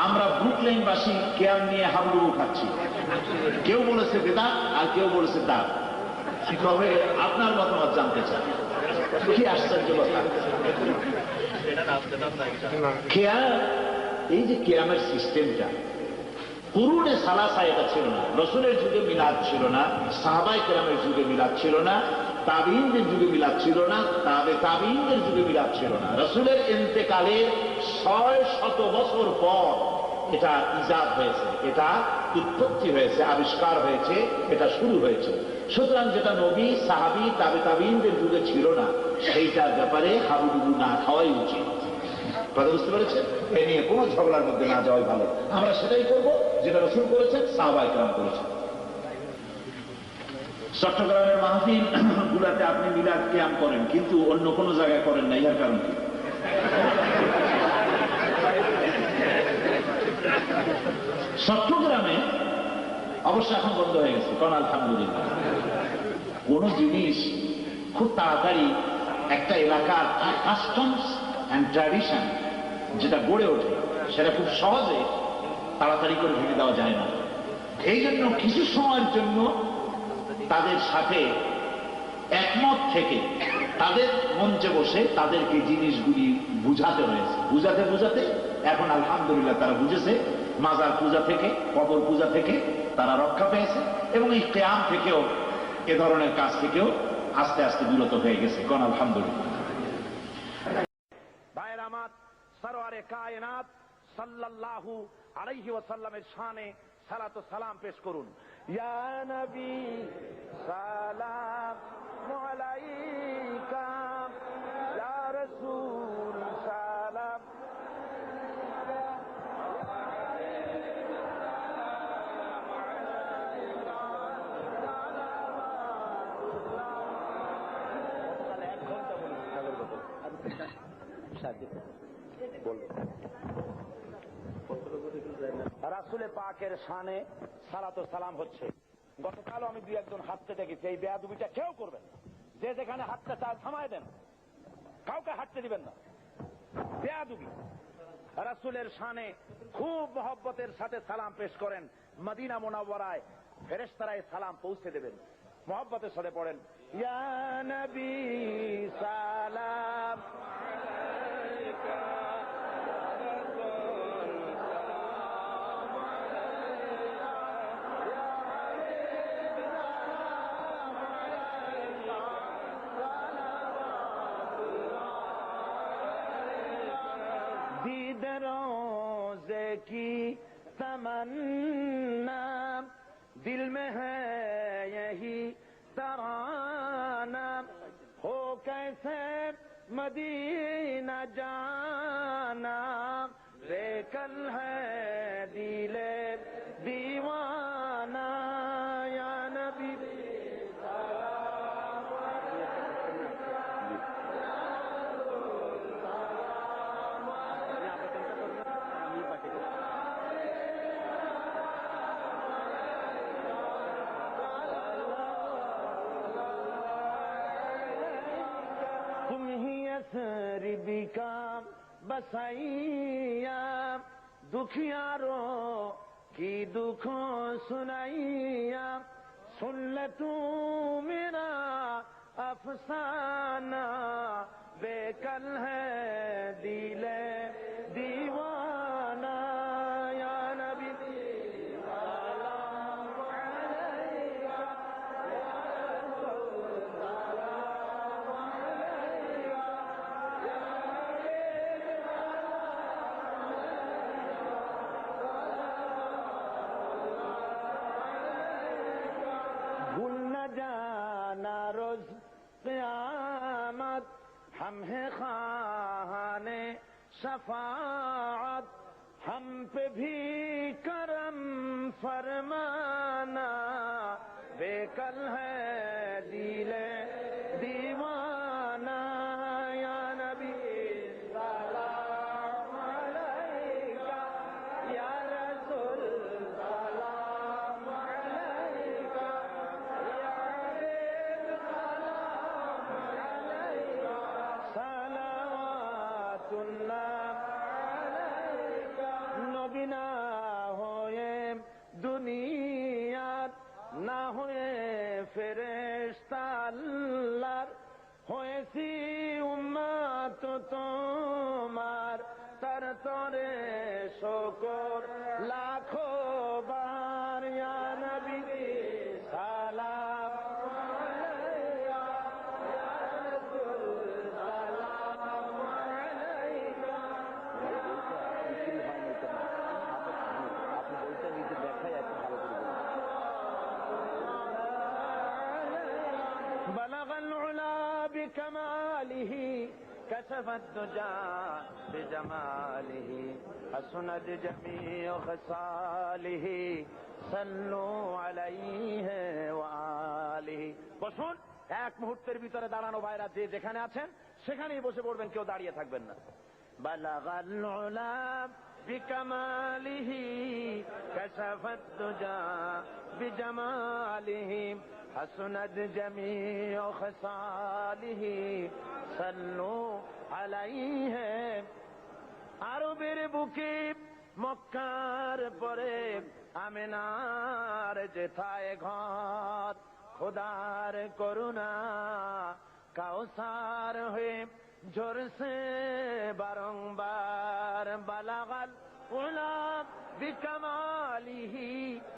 আমরা ব্রুকলেনবাসী কেয়ার নিয়ে হাবুডুবু খাচ্ছি। কেউ বলেছে বেদাত আর কেউ বলেছে দাঁত। তবে আপনার মতামত জানতে চাই, কি আশ্চর্য কথা। কেয়ার, এই যে কেয়ামের সিস্টেমটা, কুরুনে সালাসা এটা ছিল না। রসুলের যুগে মিলাদ ছিল না, সাহাবায়ে কেরামের যুগে মিলাদ ছিল না, তাবিঈনদের যুগে মিলাদ ছিল না, তাবিঈনদের যুগে মিলাদ ছিল না। রসুলের ইন্তেকালের ৬০০ বছর পর এটা ইজাদ হয়েছে, এটা উৎপত্তি হয়েছে, আবিষ্কার হয়েছে, এটা শুরু হয়েছে। সুতরাং যেটা নবী, সাহাবী, তাবিঈনদের যুগে ছিল না, সেইটার ব্যাপারে হাবুডুবু না খাওয়াই উচিত। কথা বুঝতে পেরেছেন? এ নিয়ে কোনো ঝগড়ার মধ্যে না যাওয়াই ভালো। আমরা সেটাই করব যেটা রাসূল করেছেন, সাহাবায়ে কেরাম করেছেন। চট্টগ্রামের মাহফিল গুলাতে আপনি মিলাদ কিয়াম করেন, কিন্তু অন্য কোনো জায়গায় করেন না, এর কারণ কি? চট্টগ্রামে অবশ্য এখন বন্ধ হয়ে গেছে, কারণ আলহামদুলিল্লাহ কোন জিনিস খুব তাড়াতাড়ি একটা এলাকার কাস্টমস অ্যান্ড ট্র্যাডিশন যেটা গড়ে ওঠে, সেটা খুব সহজে তাড়াতাড়ি করে ভেঙে দেওয়া যায় না। এই জন্য কিছু সময়ের জন্য তাদের সাথে একমত থেকে তাদের মঞ্চে বসে তাদেরকে জিনিসগুলি বুঝাতে হয়েছে। বুঝাতে বুঝাতে এখন আলহামদুলিল্লাহ তারা বুঝেছে। মাজার পূজা থেকে, কবর পূজা থেকে তারা রক্ষা পেয়েছে, এবং এই কিয়াম থেকেও, এ ধরনের কাজ থেকেও আস্তে আস্তে বিরত হয়ে গেছে। কোন আলহামদুলিল্লাহ। ভাইয়ের আমার, সরওয়ারে কায়নাত সাল্লাল্লাহু আলাইহি ওয়াসাল্লামের শানে সালাত ও সালাম পেশ করুন। ইয়া নবী সালাম আলাইকা, ইয়া রাসূল সালাম। রাসূলে পাকের শানে সালাত ও সালাম হচ্ছে। গতকালও আমি দুই একজন হাঁটতে দেখেছি, এই বেয়াদবিটা কেউ করবেন না। যে যেখানে হাঁটতে চায় থামায় দেন, কাউকে হাঁটতে দিবেন না। বেয়াদবি। রাসূলের শানে খুব মহব্বতের সাথে সালাম পেশ করেন। মদিনা মুনাওয়ারায় ফেরেশতারাই সালাম পৌঁছে দেবেন। মহব্বতের সাথে পড়েন, ইয়া নবী সালাম আলাইকা। रोज़े की तमन्ना दिल में है यही तराना, हो कैसे मदीना जाना, बेकल है दिले दीवाना। या नबी रिबी का बसैया, दुखियारों की दुखों सुनैया, सुन ले तू मेरा अफसाना, बेकल है दिले दीवाना। या नबी जाना रोज क़यामत, हम है ख़ाने शफ़ाअत, हम पे भी करम फरमाना, बेकल है दिले दीवाना। या नबी सलाम अलैका, या रसूल सलाम अलैका, শুকর লাখো বার ইয়া নবী সালাম আলাইকা ইয়া রাসূল সালাম আলাইকা। আপনি বলতে নিজে দেখাই একটু ভালো করে بلغ العلا بكماله كشف الدجى بجماله حسنت جميع خصاله صلوا عليه وآله। বসুন, এক মুহূর্তের ভিতরে দাঁড়ানো ভাইরা যে যেখানে আছেন সেখানেই বসে পড়বেন, কেউ দাঁড়িয়ে থাকবেন না। بلغ العلا بكماله كشف الدجى بجماله حسنت جميع خصاله صلوا عليه। আরবের বুকে মক্কার পরে আমিনার যেথায় ঘর, খোদার করুণা কাউসার হয়ে ঝরছে বারংবার। বালাগাল উলা বিকামালিহি